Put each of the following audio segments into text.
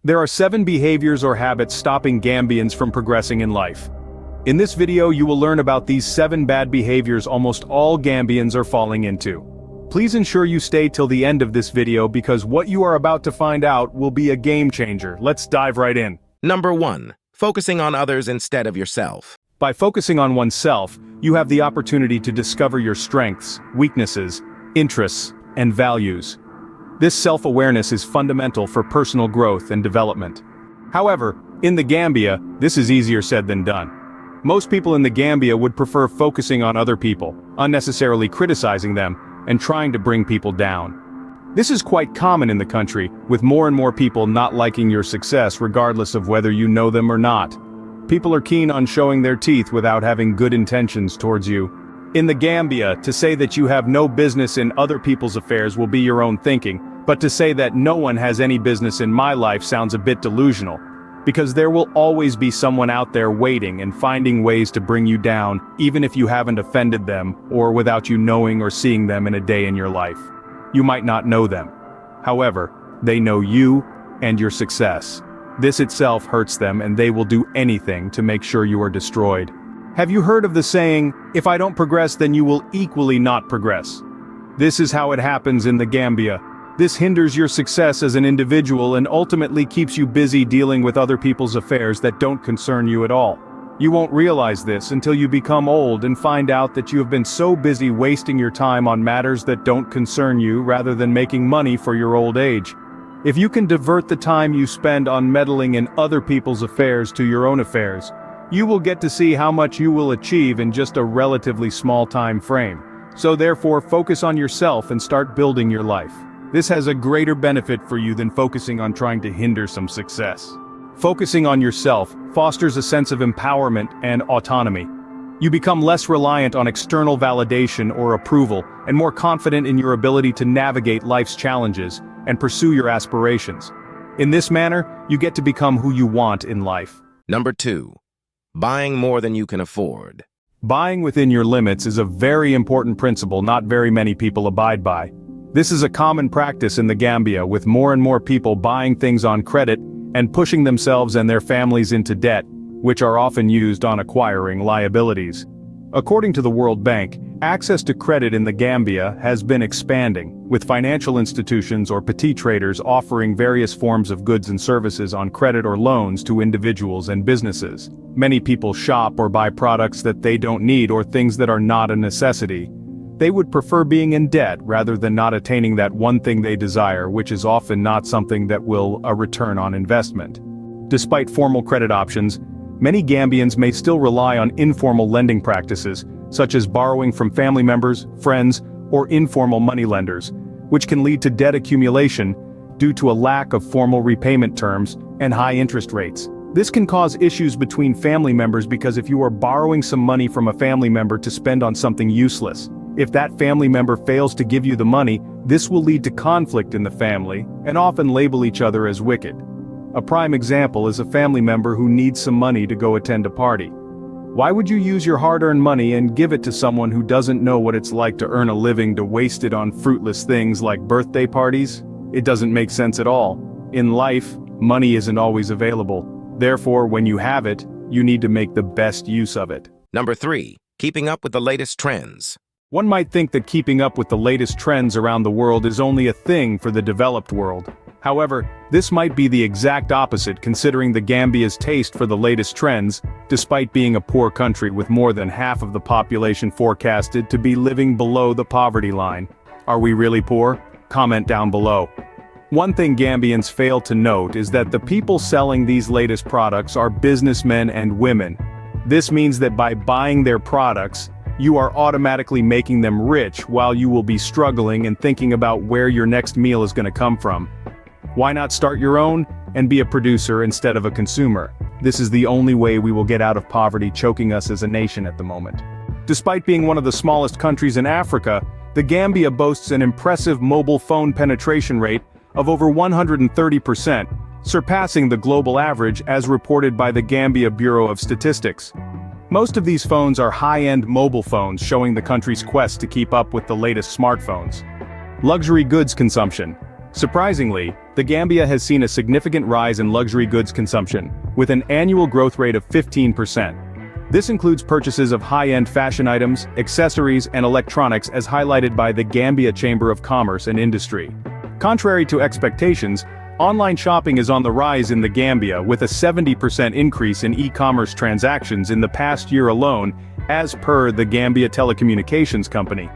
There are 7 behaviors or habits stopping Gambians from progressing in life. In this video you will learn about these 7 bad behaviors almost all Gambians are falling into. Please ensure you stay till the end of this video because what you are about to find out will be a game changer. Let's dive right in. Number 1. Focusing on others instead of yourself. By focusing on oneself, you have the opportunity to discover your strengths, weaknesses, interests, and values. This self-awareness is fundamental for personal growth and development. However, in the Gambia, this is easier said than done. Most people in the Gambia would prefer focusing on other people, unnecessarily criticizing them, and trying to bring people down. This is quite common in the country, with more and more people not liking your success regardless of whether you know them or not. People are keen on showing their teeth without having good intentions towards you. In the Gambia, to say that you have no business in other people's affairs will be your own thinking, but to say that no one has any business in my life sounds a bit delusional. Because there will always be someone out there waiting and finding ways to bring you down, even if you haven't offended them, or without you knowing or seeing them in a day in your life. You might not know them. However, they know you and your success. This itself hurts them and they will do anything to make sure you are destroyed. Have you heard of the saying, if I don't progress then you will equally not progress? This is how it happens in the Gambia. This hinders your success as an individual and ultimately keeps you busy dealing with other people's affairs that don't concern you at all. You won't realize this until you become old and find out that you have been so busy wasting your time on matters that don't concern you rather than making money for your old age. If you can divert the time you spend on meddling in other people's affairs to your own affairs, you will get to see how much you will achieve in just a relatively small time frame. So therefore focus on yourself and start building your life. This has a greater benefit for you than focusing on trying to hinder some success. Focusing on yourself fosters a sense of empowerment and autonomy. You become less reliant on external validation or approval and more confident in your ability to navigate life's challenges and pursue your aspirations. In this manner, you get to become who you want in life. Number 2. Buying more than you can afford. Buying within your limits is a very important principle not very many people abide by. This is a common practice in the Gambia, with more and more people buying things on credit and pushing themselves and their families into debt, which are often used on acquiring liabilities. According to the World Bank, access to credit in the Gambia has been expanding, with financial institutions or petit traders offering various forms of goods and services on credit or loans to individuals and businesses. Many people shop or buy products that they don't need or things that are not a necessity. They would prefer being in debt rather than not attaining that one thing they desire, which is often not something that will a return on investment. Despite formal credit options, many Gambians may still rely on informal lending practices, such as borrowing from family members, friends, or informal moneylenders, which can lead to debt accumulation due to a lack of formal repayment terms and high interest rates. This can cause issues between family members because if you are borrowing some money from a family member to spend on something useless, if that family member fails to give you the money, this will lead to conflict in the family and often label each other as wicked. A prime example is a family member who needs some money to go attend a party. Why would you use your hard-earned money and give it to someone who doesn't know what it's like to earn a living to waste it on fruitless things like birthday parties? It doesn't make sense at all. In life, money isn't always available. Therefore, when you have it, you need to make the best use of it. Number 3. Keeping up with the latest trends. One might think that keeping up with the latest trends around the world is only a thing for the developed world. However, this might be the exact opposite considering the Gambia's taste for the latest trends, despite being a poor country with more than half of the population forecasted to be living below the poverty line. Are we really poor? Comment down below. One thing Gambians fail to note is that the people selling these latest products are businessmen and women. This means that by buying their products, you are automatically making them rich while you will be struggling and thinking about where your next meal is going to come from. Why not start your own and be a producer instead of a consumer? This is the only way we will get out of poverty choking us as a nation at the moment. Despite being one of the smallest countries in Africa, the Gambia boasts an impressive mobile phone penetration rate of over 130%, surpassing the global average as reported by the Gambia Bureau of Statistics. Most of these phones are high-end mobile phones showing the country's quest to keep up with the latest smartphones. Luxury goods consumption. Surprisingly, The Gambia has seen a significant rise in luxury goods consumption, with an annual growth rate of 15%. This includes purchases of high-end fashion items, accessories, and electronics as highlighted by the Gambia Chamber of Commerce and Industry. Contrary to expectations, online shopping is on the rise in the Gambia with a 70% increase in e-commerce transactions in the past year alone, as per the Gambia Telecommunications Company.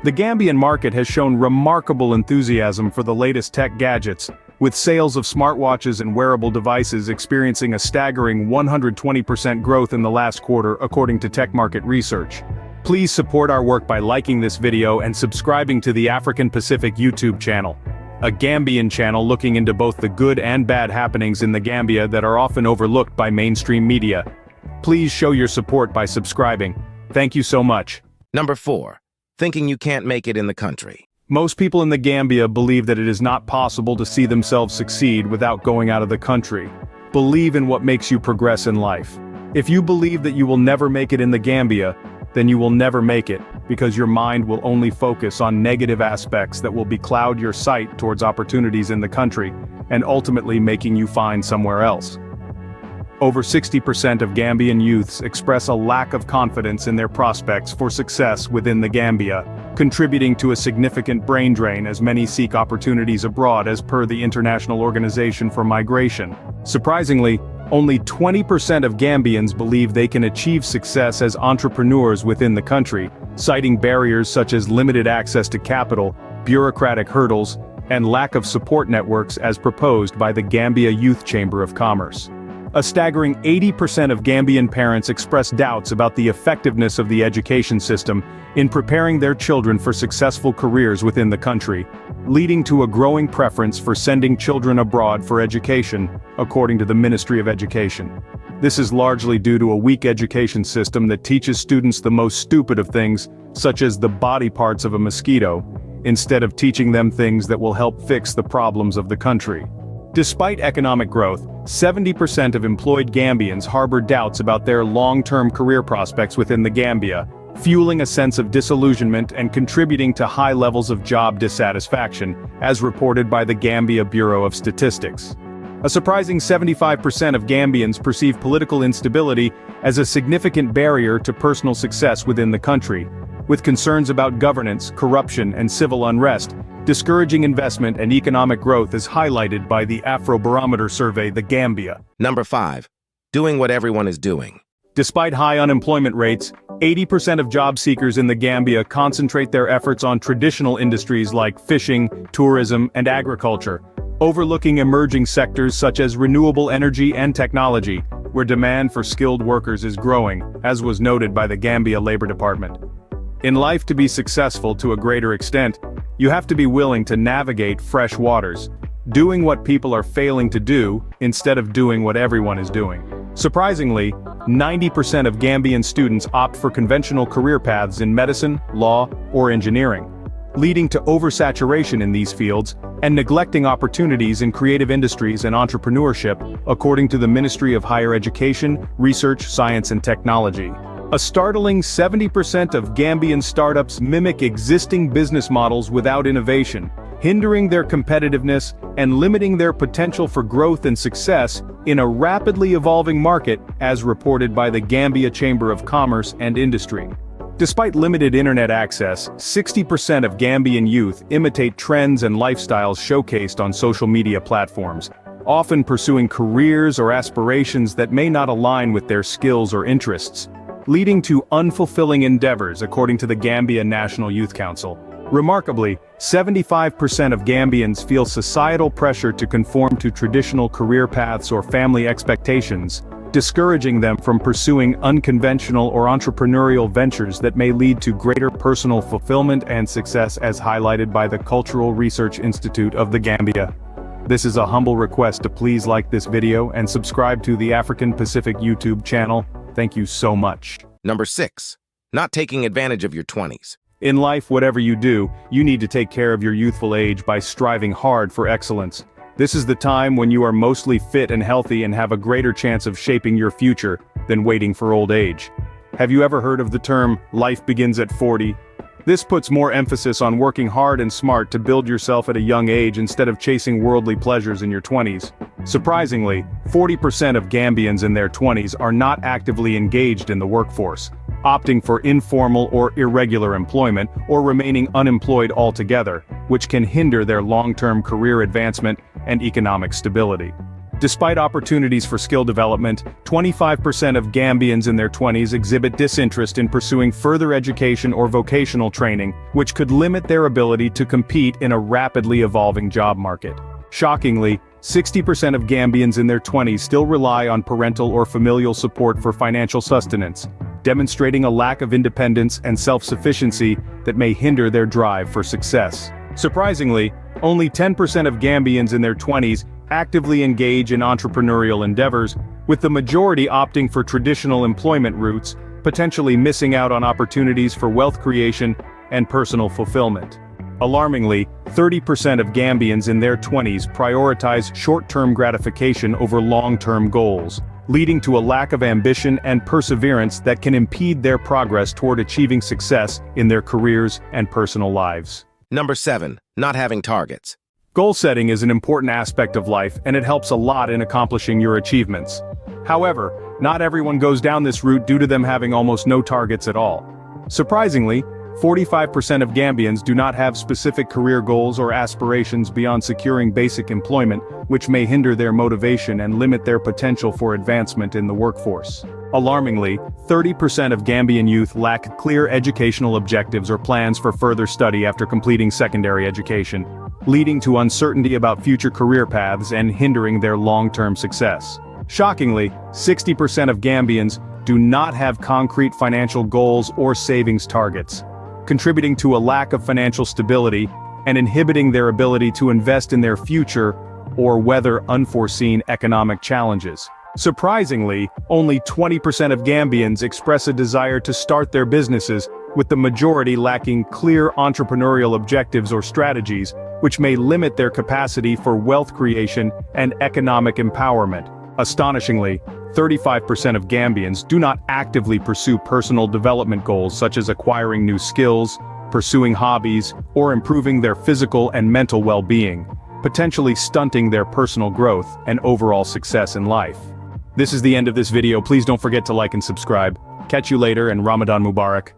The Gambian market has shown remarkable enthusiasm for the latest tech gadgets, with sales of smartwatches and wearable devices experiencing a staggering 120% growth in the last quarter according to Tech Market Research. Please support our work by liking this video and subscribing to the African Pacific YouTube channel, a Gambian channel looking into both the good and bad happenings in the Gambia that are often overlooked by mainstream media. Please show your support by subscribing. Thank you so much. Number 4. Thinking you can't make it in the country. Most people in the Gambia believe that it is not possible to see themselves succeed without going out of the country. Believe in what makes you progress in life. If you believe that you will never make it in the Gambia, then you will never make it, because your mind will only focus on negative aspects that will becloud your sight towards opportunities in the country, and ultimately making you find somewhere else. Over 60% of Gambian youths express a lack of confidence in their prospects for success within the Gambia, contributing to a significant brain drain as many seek opportunities abroad as per the International Organization for Migration. Surprisingly, only 20% of Gambians believe they can achieve success as entrepreneurs within the country, citing barriers such as limited access to capital, bureaucratic hurdles, and lack of support networks as proposed by the Gambia Youth Chamber of Commerce. A staggering 80% of Gambian parents express doubts about the effectiveness of the education system in preparing their children for successful careers within the country, leading to a growing preference for sending children abroad for education, according to the Ministry of Education. This is largely due to a weak education system that teaches students the most stupid of things, such as the body parts of a mosquito, instead of teaching them things that will help fix the problems of the country. Despite economic growth, 70% of employed Gambians harbor doubts about their long-term career prospects within the Gambia, fueling a sense of disillusionment and contributing to high levels of job dissatisfaction, as reported by the Gambia Bureau of Statistics. A surprising 75% of Gambians perceive political instability as a significant barrier to personal success within the country, with concerns about governance, corruption, and civil unrest, discouraging investment and economic growth is highlighted by the Afrobarometer survey The Gambia. Number 5. Doing what everyone is doing. Despite high unemployment rates, 80% of job seekers in the Gambia concentrate their efforts on traditional industries like fishing, tourism, and agriculture, overlooking emerging sectors such as renewable energy and technology, where demand for skilled workers is growing, as was noted by the Gambia Labor Department. In life, to be successful to a greater extent, you have to be willing to navigate fresh waters, doing what people are failing to do instead of doing what everyone is doing. Surprisingly, 90% of Gambian students opt for conventional career paths in medicine, law, or engineering, leading to oversaturation in these fields and neglecting opportunities in creative industries and entrepreneurship, according to the Ministry of Higher Education, Research, Science and Technology. A startling 70% of Gambian startups mimic existing business models without innovation, hindering their competitiveness and limiting their potential for growth and success in a rapidly evolving market, as reported by the Gambia Chamber of Commerce and Industry. Despite limited internet access, 60% of Gambian youth imitate trends and lifestyles showcased on social media platforms, often pursuing careers or aspirations that may not align with their skills or interests, leading to unfulfilling endeavors according to the Gambia National Youth Council. Remarkably, 75% of Gambians feel societal pressure to conform to traditional career paths or family expectations, discouraging them from pursuing unconventional or entrepreneurial ventures that may lead to greater personal fulfillment and success, as highlighted by the Cultural Research Institute of the Gambia. This is a humble request to please like this video and subscribe to the African Pacific YouTube channel. Thank you so much. Number 6. Not taking advantage of your 20s. In life, whatever you do, you need to take care of your youthful age by striving hard for excellence. This is the time when you are mostly fit and healthy and have a greater chance of shaping your future than waiting for old age. Have you ever heard of the term, life begins at 40? This puts more emphasis on working hard and smart to build yourself at a young age instead of chasing worldly pleasures in your 20s. Surprisingly, 40% of Gambians in their 20s are not actively engaged in the workforce, opting for informal or irregular employment or remaining unemployed altogether, which can hinder their long-term career advancement and economic stability. Despite opportunities for skill development, 25% of Gambians in their 20s exhibit disinterest in pursuing further education or vocational training, which could limit their ability to compete in a rapidly evolving job market. Shockingly, 60% of Gambians in their 20s still rely on parental or familial support for financial sustenance, demonstrating a lack of independence and self-sufficiency that may hinder their drive for success. Surprisingly, only 10% of Gambians in their 20s actively engage in entrepreneurial endeavors, with the majority opting for traditional employment routes, potentially missing out on opportunities for wealth creation and personal fulfillment. Alarmingly, 30% of Gambians in their 20s prioritize short-term gratification over long-term goals, leading to a lack of ambition and perseverance that can impede their progress toward achieving success in their careers and personal lives. Number 7. Not having targets. Goal setting is an important aspect of life, and it helps a lot in accomplishing your achievements. However, not everyone goes down this route due to them having almost no targets at all. Surprisingly, 45% of Gambians do not have specific career goals or aspirations beyond securing basic employment, which may hinder their motivation and limit their potential for advancement in the workforce. Alarmingly, 30% of Gambian youth lack clear educational objectives or plans for further study after completing secondary education, leading to uncertainty about future career paths and hindering their long-term success. Shockingly, 60% of Gambians do not have concrete financial goals or savings targets, contributing to a lack of financial stability and inhibiting their ability to invest in their future or weather unforeseen economic challenges. Surprisingly, only 20% of Gambians express a desire to start their businesses, with the majority lacking clear entrepreneurial objectives or strategies, which may limit their capacity for wealth creation and economic empowerment. Astonishingly, 35% of Gambians do not actively pursue personal development goals such as acquiring new skills, pursuing hobbies, or improving their physical and mental well-being, potentially stunting their personal growth and overall success in life. This is the end of this video. Please don't forget to like and subscribe. Catch you later, and Ramadan Mubarak.